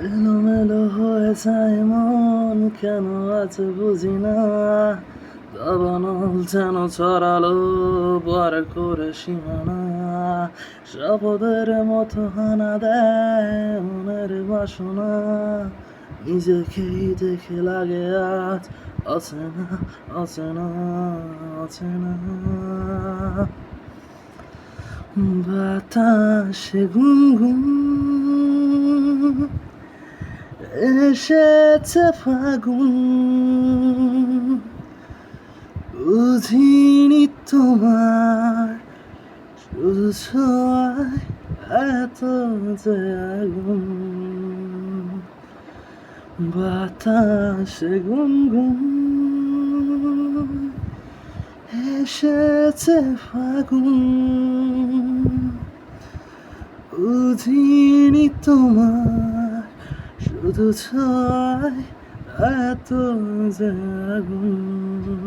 এলোমেলো হয়ে যায় মন, কেন আজ বুঝি না। দাবানল যেন ছড়ালো বার করে সীমানা। শপথের মতো হানা দেয় মনের বাসনা। নিজেকেই দেখে লাগে আজ অচেনা, অচেনা, অচেনা। বাতাসে গুনগুন এসেছে ফাগুন, বুঝিনি তোমার শুধু ছোঁয়ায় এত যে আগুন। বাতাসে গুনগুন এসেছে ফাগুন, বুঝিনি তোমার শুধু ছয় এত যে আগুন।